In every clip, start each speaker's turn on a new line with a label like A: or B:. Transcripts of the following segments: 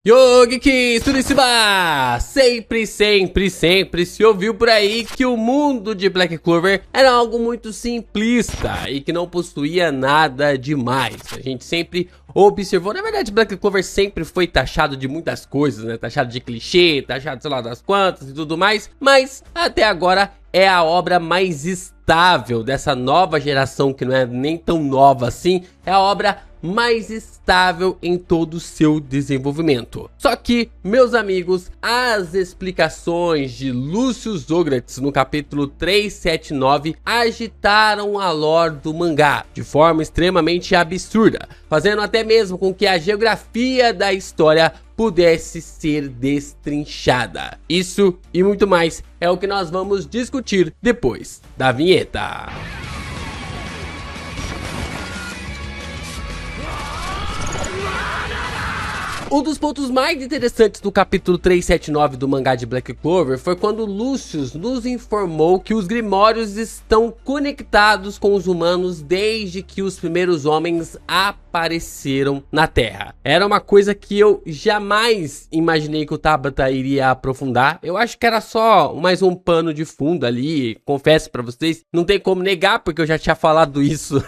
A: Yo, Geeks, tudo em cima? Sempre se ouviu por aí que o mundo de Black Clover era algo muito simplista e que não possuía nada demais. A gente sempre observou, na verdade Black Clover sempre foi taxado de muitas coisas, né? Taxado de clichê, taxado sei lá das quantas e tudo mais, mas até agora é a obra mais estável dessa nova geração, que não é nem tão nova assim, é a obra mais estável em todo o seu desenvolvimento. Só que, meus amigos, as explicações de Lucius Zograts no capítulo 379 agitaram a lore do mangá de forma extremamente absurda, fazendo até mesmo com que a geografia da história pudesse ser destrinchada. Isso e muito mais é o que nós vamos discutir depois da vinheta. Um dos pontos mais interessantes do capítulo 379 do mangá de Black Clover foi quando Lucius nos informou que os Grimórios estão conectados com os humanos desde que os primeiros homens apareceram na Terra. Era uma coisa que eu jamais imaginei que o Tabata iria aprofundar. Eu acho que era só mais um pano de fundo ali, confesso pra vocês. Não tem como negar, porque eu já tinha falado isso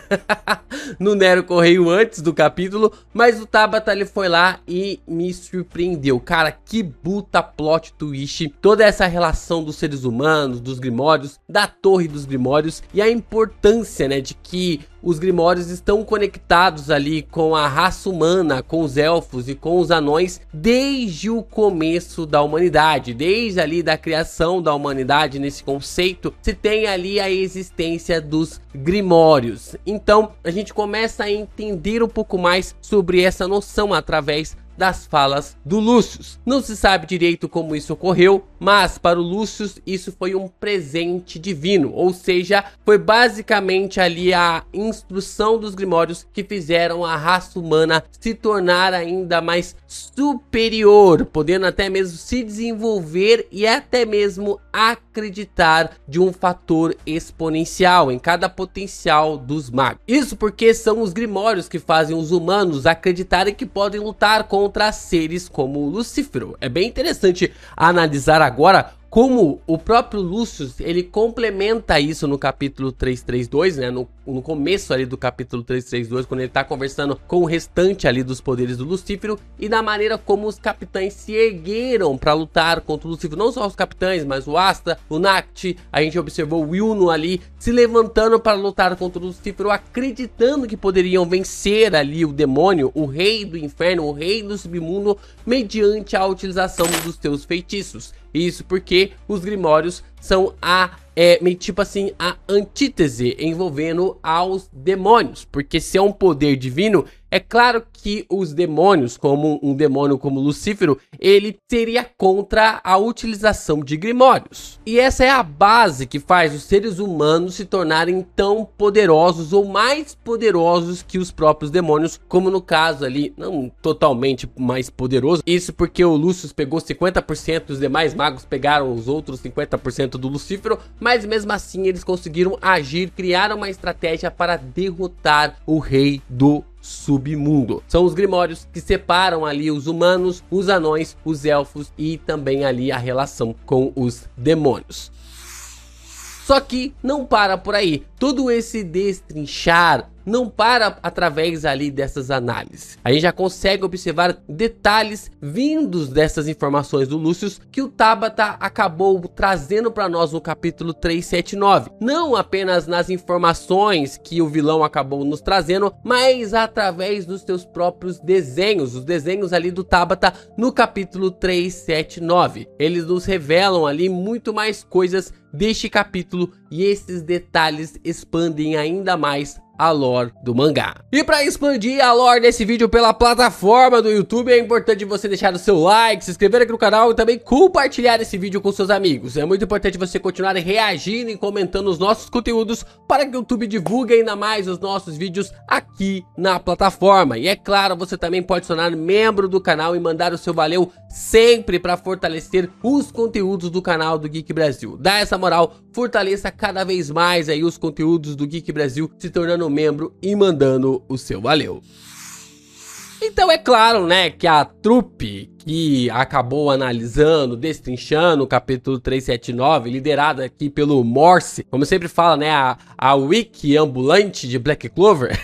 A: no Nero Correio antes do capítulo, mas o Tabata ele foi lá e me surpreendeu. Cara, que puta plot twist. Toda essa relação dos seres humanos, dos Grimórios, da Torre dos Grimórios e a importância, né, de que os Grimórios estão conectados ali com a raça humana, com os elfos e com os anões desde o começo da humanidade, desde ali da criação da humanidade. Nesse conceito se tem ali a existência dos Grimórios. Então a gente começa a entender um pouco mais sobre essa noção através das falas do Lucius. Não se sabe direito como isso ocorreu, mas para o Lucius isso foi um presente divino, ou seja, foi basicamente ali a instrução dos Grimórios que fizeram a raça humana se tornar ainda mais superior, podendo até mesmo se desenvolver e até mesmo acreditar de um fator exponencial em cada potencial dos magos. Isso porque são os Grimórios que fazem os humanos acreditarem que podem lutar contra seres como Lucífero. É bem interessante analisar agora como o próprio Lucius ele complementa isso no capítulo 332, né? No começo ali do capítulo 332, quando ele tá conversando com o restante ali dos poderes do Lucífero e da maneira como os capitães se ergueram para lutar contra o Lucífero. Não só os capitães, mas o Asta, o Nacht, a gente observou o Yuno ali se levantando para lutar contra o Lucífero, acreditando que poderiam vencer ali o demônio, o rei do inferno, o rei do submundo, mediante a utilização dos seus feitiços. Isso porque os Grimórios são tipo assim, a antítese envolvendo aos demônios. Porque se é um poder divino, é claro que os demônios, como um demônio como Lucífero, ele seria contra a utilização de Grimórios. E essa é a base que faz os seres humanos se tornarem tão poderosos ou mais poderosos que os próprios demônios, como no caso ali, não totalmente mais poderoso. Isso porque o Lucius pegou 50%, os demais magos pegaram os outros 50% do Lucífero, mas mesmo assim eles conseguiram agir, criar uma estratégia para derrotar o rei do submundo. São os Grimórios que separam ali os humanos, os anões, os elfos e também ali a relação com os demônios. Só que não para por aí. Todo esse destrinchar não para através ali dessas análises. A gente já consegue observar detalhes vindos dessas informações do Lucius que o Tabata acabou trazendo para nós no capítulo 379. Não apenas nas informações que o vilão acabou nos trazendo, mas através dos seus próprios desenhos, os desenhos ali do Tabata no capítulo 379. Eles nos revelam ali muito mais coisas deste capítulo e esses detalhes expandem ainda mais a lore do mangá. E para expandir a lore desse vídeo pela plataforma do YouTube, é importante você deixar o seu like, se inscrever aqui no canal e também compartilhar esse vídeo com seus amigos. É muito importante você continuar reagindo e comentando os nossos conteúdos para que o YouTube divulgue ainda mais os nossos vídeos aqui na plataforma. E é claro, você também pode se tornar membro do canal e mandar o seu valeu sempre para fortalecer os conteúdos do canal do Geek Brasil. Dá essa moral, fortaleça cada vez mais aí os conteúdos do Geek Brasil, se tornando membro e mandando o seu valeu. Então é claro, né, que a trupe que acabou analisando, destrinchando o capítulo 379, liderada aqui pelo Morse, como sempre fala, né, a wiki ambulante de Black Clover,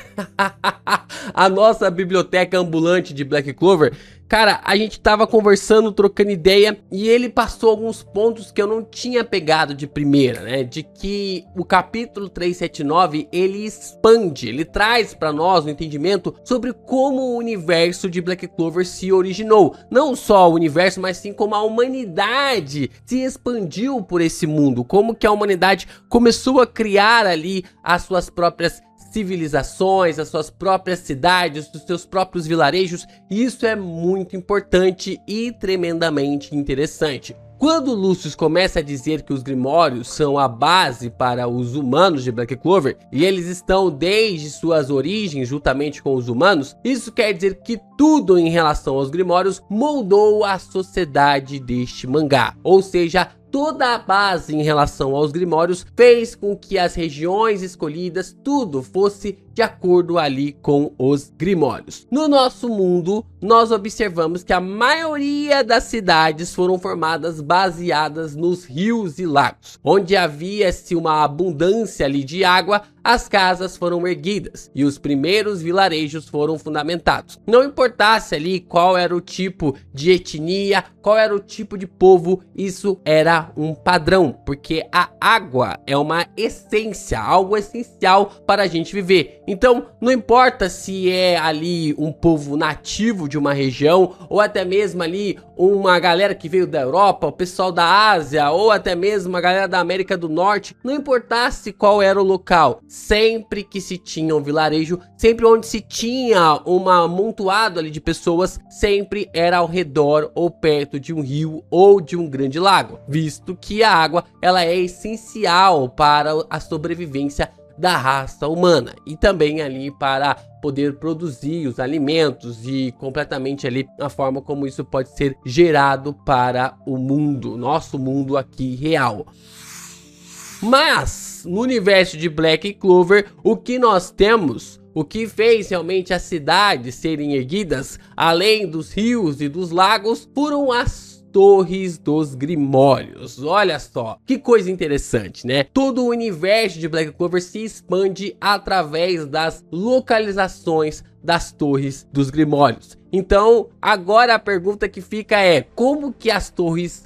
A: a nossa biblioteca ambulante de Black Clover. Cara, a gente tava conversando, trocando ideia, e ele passou alguns pontos que eu não tinha pegado de primeira, né? De que o capítulo 379, ele expande, ele traz pra nós um entendimento sobre como o universo de Black Clover se originou. Não só o universo, mas sim como a humanidade se expandiu por esse mundo. Como que a humanidade começou a criar ali as suas próprias civilizações, as suas próprias cidades, os seus próprios vilarejos. E isso é muito importante e tremendamente interessante. Quando Lucius começa a dizer que os Grimórios são a base para os humanos de Black Clover, e eles estão desde suas origens juntamente com os humanos, isso quer dizer que tudo em relação aos Grimórios moldou a sociedade deste mangá. Ou seja, toda a base em relação aos Grimórios fez com que as regiões escolhidas, tudo fosse de acordo ali com os Grimórios. No nosso mundo, nós observamos que a maioria das cidades foram formadas baseadas nos rios e lagos. Onde havia-se uma abundância ali de água, as casas foram erguidas e os primeiros vilarejos foram fundamentados. Não importasse ali qual era o tipo de etnia, qual era o tipo de povo, isso era um padrão, porque a água é uma essência, algo essencial para a gente viver. Então, não importa se é ali um povo nativo de uma região, ou até mesmo ali uma galera que veio da Europa, o pessoal da Ásia, ou até mesmo a galera da América do Norte, não importasse qual era o local, sempre que se tinha um vilarejo, sempre onde se tinha um amontoado ali de pessoas, sempre era ao redor ou perto de um rio ou de um grande lago, visto que a água ela é essencial para a sobrevivência da raça humana e também ali para poder produzir os alimentos e completamente ali a forma como isso pode ser gerado para o mundo, nosso mundo aqui real. Mas no universo de Black Clover, o que nós temos, o que fez realmente as cidades serem erguidas, além dos rios e dos lagos, foram as Torres dos Grimórios. Olha só, que coisa interessante, né? Todo o universo de Black Clover se expande através das localizações das Torres dos Grimórios. Então, agora a pergunta que fica é: como que as torres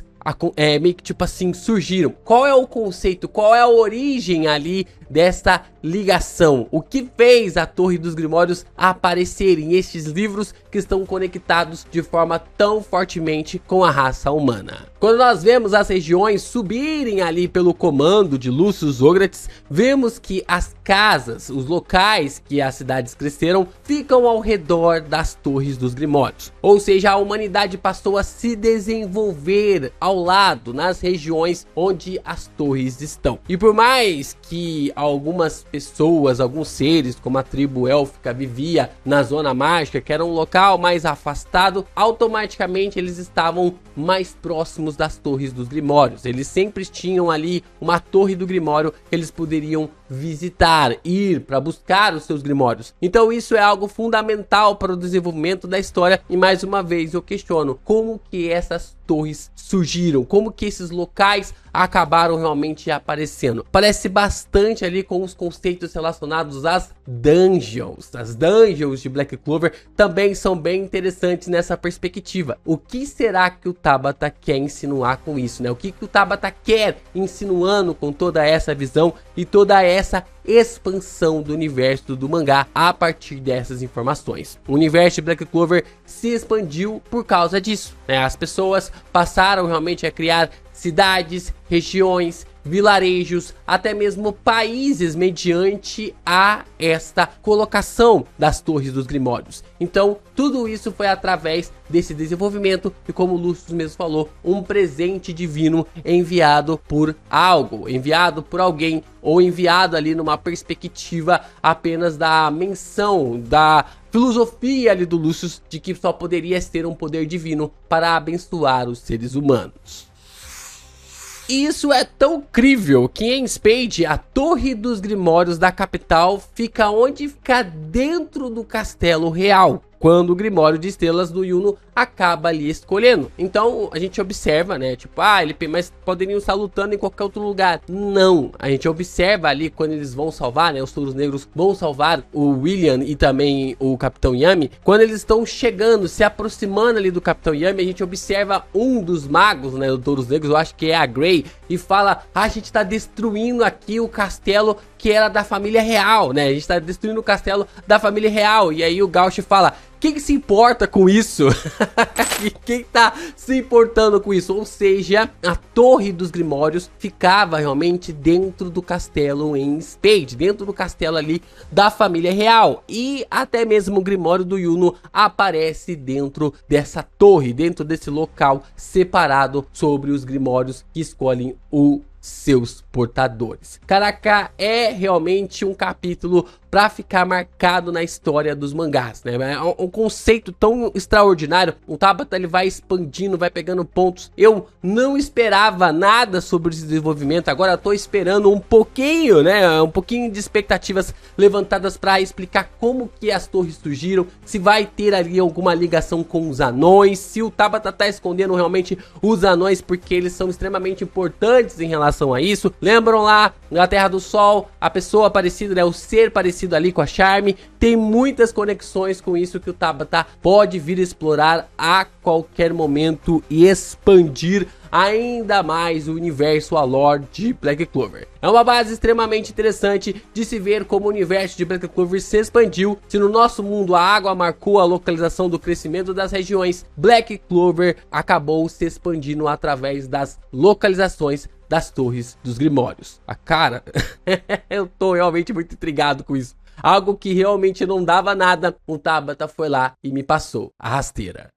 A: meio que tipo assim surgiram? Qual é o conceito? Qual é a origem ali dessa ligação? O que fez a Torre dos Grimórios aparecer em estes livros que estão conectados de forma tão fortemente com a raça humana? Quando nós vemos as regiões subirem ali pelo comando de Lucius Ogratz, vemos que as casas, os locais que as cidades cresceram, ficam ao redor das Torres dos Grimórios. Ou seja, a humanidade passou a se desenvolver ao lado, nas regiões onde as torres estão. E por mais que algumas pessoas, alguns seres, como a tribo élfica, vivia na Zona Mágica, que era um local mais afastado, automaticamente eles estavam mais próximos das Torres dos Grimórios. Eles sempre tinham ali uma torre do Grimório que eles poderiam visitar, ir para buscar os seus Grimórios. Então isso é algo fundamental para o desenvolvimento da história. E mais uma vez eu questiono como que essas torres surgiram, como que esses locais acabaram realmente aparecendo. Parece bastante ali com os conceitos relacionados às dungeons. As dungeons de Black Clover também são bem interessantes nessa perspectiva. O que será que o Tabata quer insinuar com isso, né? O que o Tabata quer insinuando com toda essa visão e toda essa expansão do universo do mangá a partir dessas informações? O universo de Black Clover se expandiu por causa disso, né? As pessoas passaram realmente a criar cidades, regiões, vilarejos, até mesmo países mediante a esta colocação das Torres dos Grimórios. Então, tudo isso foi através desse desenvolvimento e, como o Lucius mesmo falou, um presente divino enviado por algo, enviado por alguém, ou enviado ali numa perspectiva apenas da menção, da filosofia ali do Lucius, de que só poderia ser um poder divino para abençoar os seres humanos. E isso é tão incrível que em Spade, a Torre dos Grimórios da capital fica onde? Fica dentro do Castelo Real. quando o Grimório de Estrelas do Yuno acaba ali escolhendo. Então a gente observa, né, tipo, mas poderiam estar lutando em qualquer outro lugar. Não, a gente observa ali quando eles vão salvar, né, os Touros Negros vão salvar o William e também o Capitão Yami. Quando eles estão chegando, se aproximando ali do Capitão Yami, a gente observa um dos magos, né, do Touros Negros, eu acho que é a Grey, e fala, a gente tá destruindo aqui o castelo que era da família real, né, a gente tá destruindo o castelo da família real. E aí o Gauch fala, quem que se importa com isso? Quem tá se importando com isso? Ou seja, a Torre dos Grimórios ficava realmente dentro do castelo em Spade, dentro do castelo ali da família real. E até mesmo o Grimório do Yuno aparece dentro dessa torre, dentro desse local separado sobre os Grimórios que escolhem seus portadores. Caraca, é realmente um capítulo para ficar marcado na história dos mangás, né? É um conceito tão extraordinário. O Tabata ele vai expandindo, vai pegando pontos. Eu não esperava nada sobre esse desenvolvimento. Agora eu tô esperando um pouquinho, né? Um pouquinho de expectativas levantadas para explicar como que as torres surgiram, se vai ter ali alguma ligação com os anões, se o Tabata tá escondendo realmente os anões porque eles são extremamente importantes em relação a isso. Lembram lá na Terra do Sol, a pessoa parecida, né? O ser parecido ali com a Charme, tem muitas conexões com isso que o Tabata pode vir explorar a qualquer momento e expandir ainda mais o universo, a lore de Black Clover. É uma base extremamente interessante de se ver como o universo de Black Clover se expandiu. Se no nosso mundo a água marcou a localização do crescimento das regiões, Black Clover acabou se expandindo através das localizações das Torres dos Grimórios. A cara, eu tô realmente muito intrigado com isso. Algo que realmente não dava nada, o Tabata foi lá e me passou a rasteira.